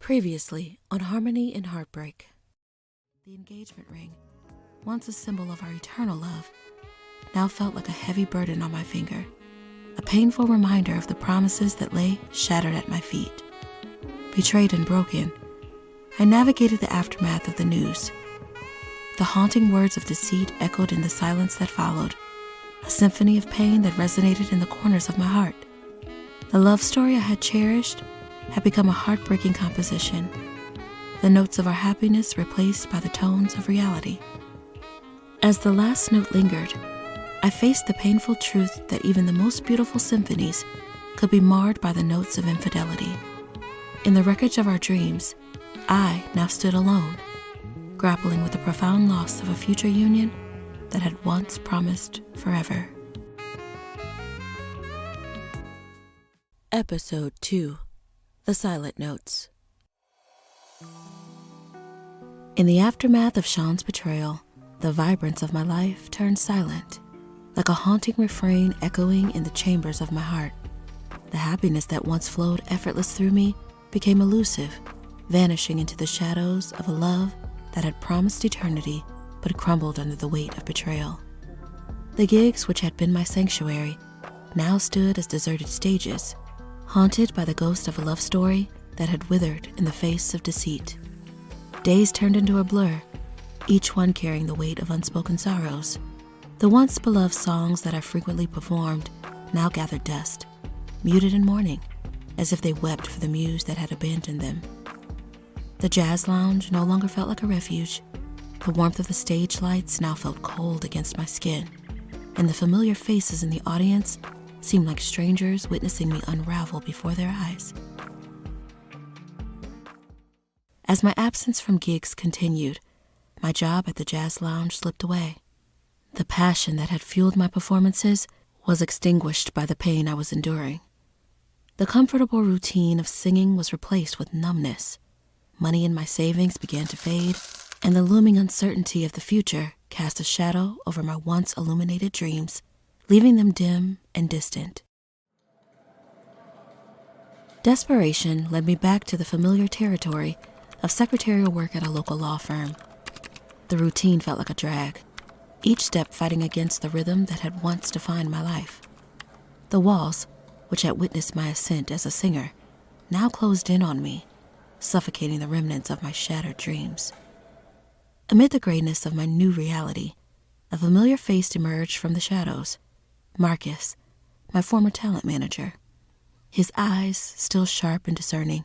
Previously on Harmony and Heartbreak. The engagement ring, once a symbol of our eternal love, now felt like a heavy burden on my finger, a painful reminder of the promises that lay shattered at my feet. Betrayed and broken, I navigated the aftermath of the news. The haunting words of deceit echoed in the silence that followed, a symphony of pain that resonated in the corners of my heart. The love story I had cherished had become a heartbreaking composition, the notes of our happiness replaced by the tones of reality. As the last note lingered, I faced the painful truth that even the most beautiful symphonies could be marred by the notes of infidelity. In the wreckage of our dreams, I now stood alone, grappling with the profound loss of a future union that had once promised forever. Episode 2. The Silent Notes. In the aftermath of Sean's betrayal, the vibrance of my life turned silent, like a haunting refrain echoing in the chambers of my heart. The happiness that once flowed effortless through me became elusive, vanishing into the shadows of a love that had promised eternity but crumbled under the weight of betrayal. The gigs which had been my sanctuary now stood as deserted stages, haunted by the ghost of a love story that had withered in the face of deceit. Days turned into a blur, each one carrying the weight of unspoken sorrows. The once beloved songs that I frequently performed now gathered dust, muted in mourning, as if they wept for the muse that had abandoned them. The jazz lounge no longer felt like a refuge. The warmth of the stage lights now felt cold against my skin, and the familiar faces in the audience seemed like strangers witnessing me unravel before their eyes. As my absence from gigs continued, my job at the jazz lounge slipped away. The passion that had fueled my performances was extinguished by the pain I was enduring. The comfortable routine of singing was replaced with numbness. Money in my savings began to fade, and the looming uncertainty of the future cast a shadow over my once illuminated dreams, leaving them dim and distant. Desperation led me back to the familiar territory of secretarial work at a local law firm. The routine felt like a drag, each step fighting against the rhythm that had once defined my life. The walls, which had witnessed my ascent as a singer, now closed in on me, suffocating the remnants of my shattered dreams. Amid the grayness of my new reality, a familiar face emerged from the shadows. Marcus, my former talent manager. His eyes, still sharp and discerning,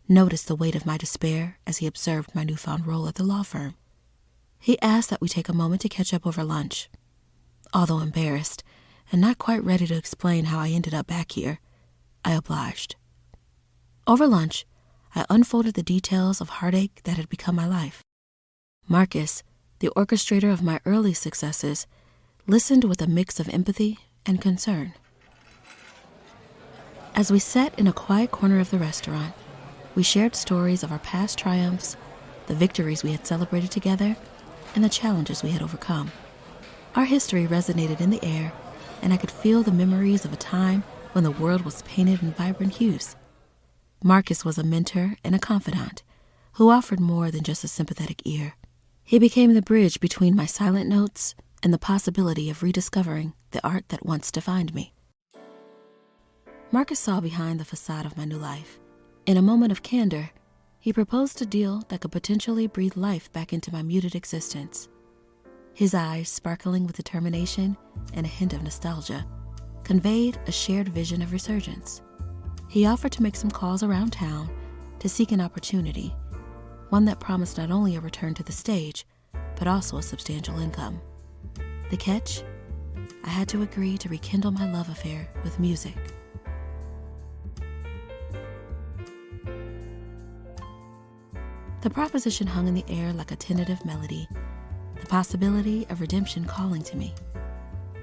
noticed the weight of my despair as he observed my newfound role at the law firm. He asked that we take a moment to catch up over lunch. Although embarrassed and not quite ready to explain how I ended up back here, I obliged. Over lunch, I unfolded the details of heartache that had become my life. Marcus, the orchestrator of my early successes, listened with a mix of empathy and concern. As we sat in a quiet corner of the restaurant, we shared stories of our past triumphs, the victories we had celebrated together, and the challenges we had overcome. Our history resonated in the air, and I could feel the memories of a time when the world was painted in vibrant hues. Marcus was a mentor and a confidant who offered more than just a sympathetic ear. He became the bridge between my silent notes and the possibility of rediscovering the art that once defined me. Marcus saw behind the facade of my new life. In a moment of candor, he proposed a deal that could potentially breathe life back into my muted existence. His eyes, sparkling with determination and a hint of nostalgia, conveyed a shared vision of resurgence. He offered to make some calls around town to seek an opportunity, one that promised not only a return to the stage, but also a substantial income. The catch? I had to agree to rekindle my love affair with music. The proposition hung in the air like a tentative melody, the possibility of redemption calling to me.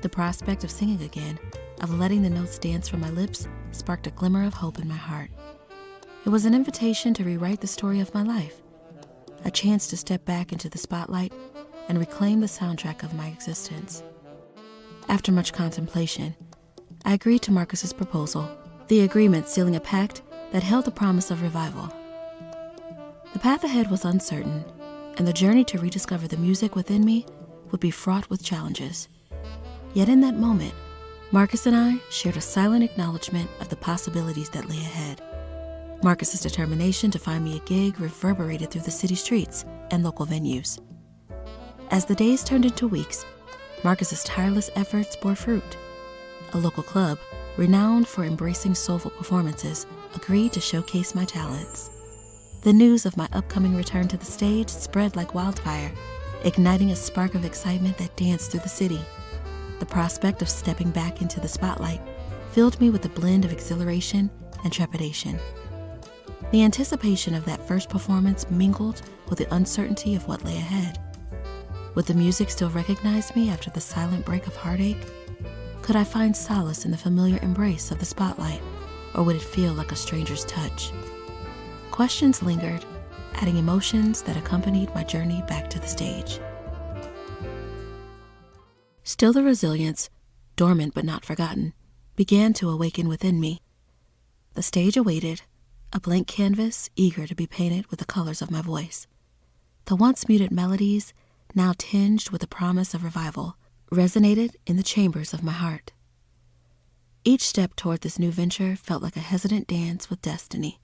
The prospect of singing again, of letting the notes dance from my lips, sparked a glimmer of hope in my heart. It was an invitation to rewrite the story of my life, a chance to step back into the spotlight and reclaim the soundtrack of my existence. After much contemplation, I agreed to Marcus's proposal, the agreement sealing a pact that held the promise of revival. The path ahead was uncertain, and the journey to rediscover the music within me would be fraught with challenges. Yet in that moment, Marcus and I shared a silent acknowledgement of the possibilities that lay ahead. Marcus's determination to find me a gig reverberated through the city streets and local venues. As the days turned into weeks, Marcus's tireless efforts bore fruit. A local club, renowned for embracing soulful performances, agreed to showcase my talents. The news of my upcoming return to the stage spread like wildfire, igniting a spark of excitement that danced through the city. The prospect of stepping back into the spotlight filled me with a blend of exhilaration and trepidation. The anticipation of that first performance mingled with the uncertainty of what lay ahead. Would the music still recognize me after the silent break of heartache? Could I find solace in the familiar embrace of the spotlight, or would it feel like a stranger's touch? Questions lingered, adding emotions that accompanied my journey back to the stage. Still, the resilience, dormant but not forgotten, began to awaken within me. The stage awaited, a blank canvas eager to be painted with the colors of my voice. The once muted melodies, now tinged with the promise of revival, resonated in the chambers of my heart. Each step toward this new venture felt like a hesitant dance with destiny,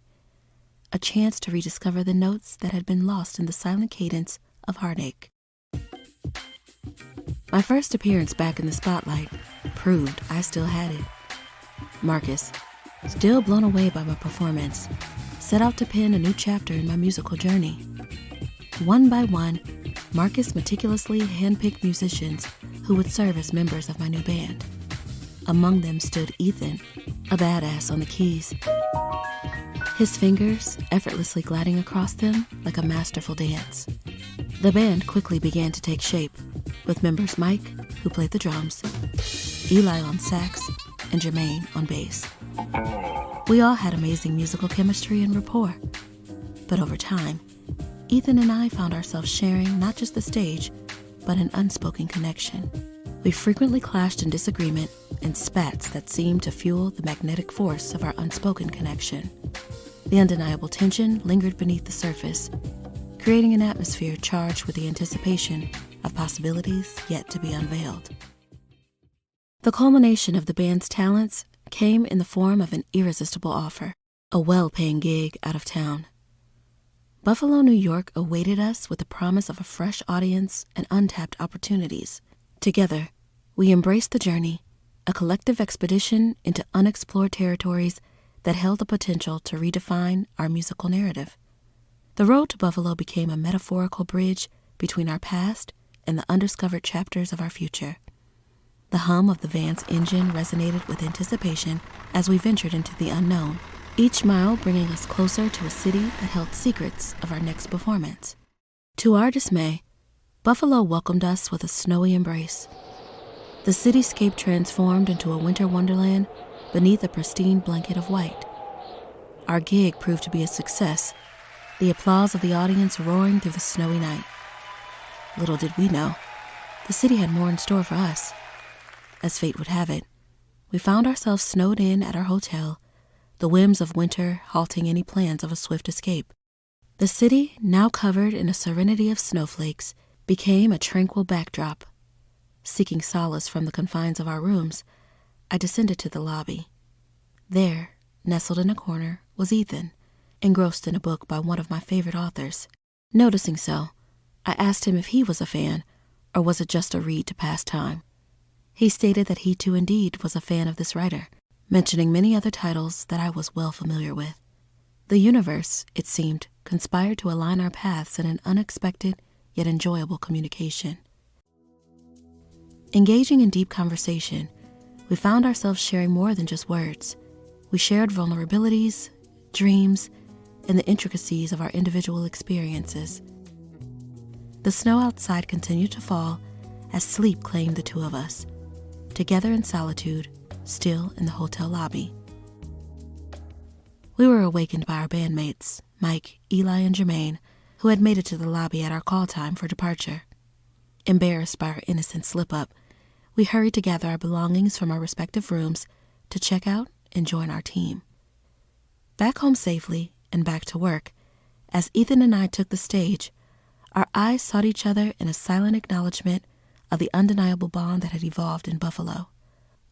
a chance to rediscover the notes that had been lost in the silent cadence of heartache. My first appearance back in the spotlight proved I still had it. Marcus, still blown away by my performance, set out to pen a new chapter in my musical journey. One by one, Marcus meticulously handpicked musicians who would serve as members of my new band. Among them stood Ethan, a badass on the keys, his fingers effortlessly gliding across them like a masterful dance. The band quickly began to take shape, with members Mike, who played the drums, Eli on sax, and Jermaine on bass. We all had amazing musical chemistry and rapport, but over time, Ethan and I found ourselves sharing not just the stage, but an unspoken connection. We frequently clashed in disagreement and spats that seemed to fuel the magnetic force of our unspoken connection. The undeniable tension lingered beneath the surface, creating an atmosphere charged with the anticipation of possibilities yet to be unveiled. The culmination of the band's talents came in the form of an irresistible offer, a well-paying gig out of town. Buffalo, New York awaited us with the promise of a fresh audience and untapped opportunities. Together, we embraced the journey, a collective expedition into unexplored territories that held the potential to redefine our musical narrative. The road to Buffalo became a metaphorical bridge between our past and the undiscovered chapters of our future. The hum of the van's engine resonated with anticipation as we ventured into the unknown, each mile bringing us closer to a city that held secrets of our next performance. To our dismay, Buffalo welcomed us with a snowy embrace. The cityscape transformed into a winter wonderland beneath a pristine blanket of white. Our gig proved to be a success, the applause of the audience roaring through the snowy night. Little did we know, the city had more in store for us. As fate would have it, we found ourselves snowed in at our hotel, the whims of winter halting any plans of a swift escape. The city, now covered in a serenity of snowflakes, became a tranquil backdrop. Seeking solace from the confines of our rooms, I descended to the lobby. There, nestled in a corner, was Ethan, engrossed in a book by one of my favorite authors. Noticing so, I asked him if he was a fan, or was it just a read to pass time. He stated that he too indeed was a fan of this writer, mentioning many other titles that I was well familiar with. The universe, it seemed, conspired to align our paths in an unexpected yet enjoyable communication. Engaging in deep conversation, we found ourselves sharing more than just words. We shared vulnerabilities, dreams, and the intricacies of our individual experiences. The snow outside continued to fall as sleep claimed the two of us, together in solitude, still in the hotel lobby. We were awakened by our bandmates, Mike, Eli, and Jermaine, who had made it to the lobby at our call time for departure. Embarrassed by our innocent slip-up, we hurried to gather our belongings from our respective rooms to check out and join our team. Back home safely and back to work, As Ethan and I took the stage, our eyes sought each other in a silent acknowledgement of the undeniable bond that had evolved in Buffalo.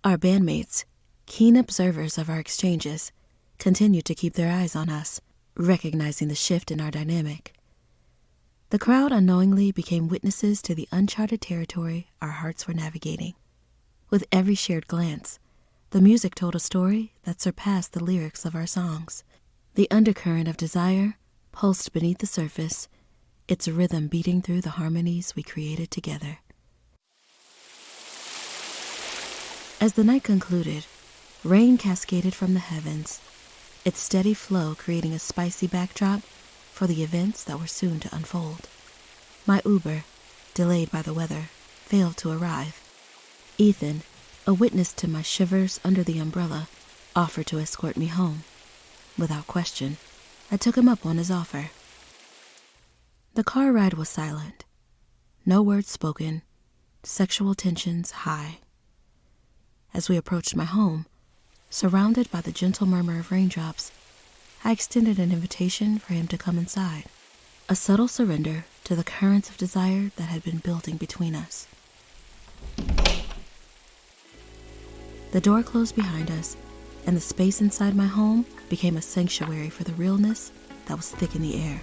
Our bandmates, keen observers of our exchanges, continued to keep their eyes on us, recognizing the shift in our dynamic. The crowd unknowingly became witnesses to the uncharted territory our hearts were navigating. With every shared glance, the music told a story that surpassed the lyrics of our songs. The undercurrent of desire pulsed beneath the surface, its rhythm beating through the harmonies we created together. As the night concluded, rain cascaded from the heavens, its steady flow creating a spicy backdrop for the events that were soon to unfold. My Uber, delayed by the weather, failed to arrive. Ethan, a witness to my shivers under the umbrella, offered to escort me home. Without question, I took him up on his offer. The car ride was silent. No words spoken, sexual tensions high. As we approached my home, surrounded by the gentle murmur of raindrops, I extended an invitation for him to come inside, a subtle surrender to the currents of desire that had been building between us. The door closed behind us, and the space inside my home became a sanctuary for the realness that was thick in the air.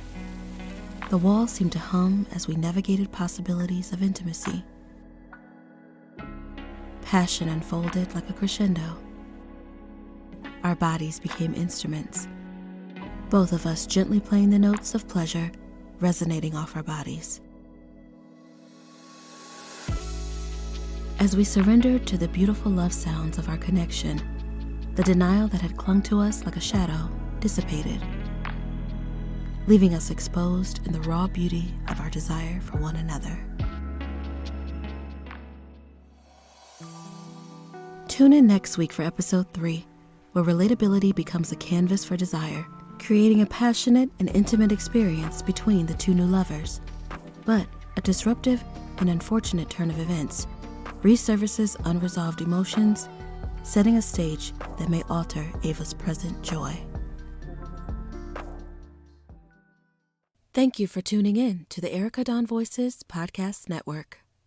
The walls seemed to hum as we navigated possibilities of intimacy. Passion unfolded like a crescendo. Our bodies became instruments, both of us gently playing the notes of pleasure resonating off our bodies. As we surrendered to the beautiful love sounds of our connection, the denial that had clung to us like a shadow dissipated, leaving us exposed in the raw beauty of our desire for one another. Tune in next week for episode 3, where relatability becomes a canvas for desire, creating a passionate and intimate experience between the two new lovers. But a disruptive and unfortunate turn of events resurfaces unresolved emotions, setting a stage that may alter Ava's present joy. Thank you for tuning in to the Erica Dawn Voices Podcast Network.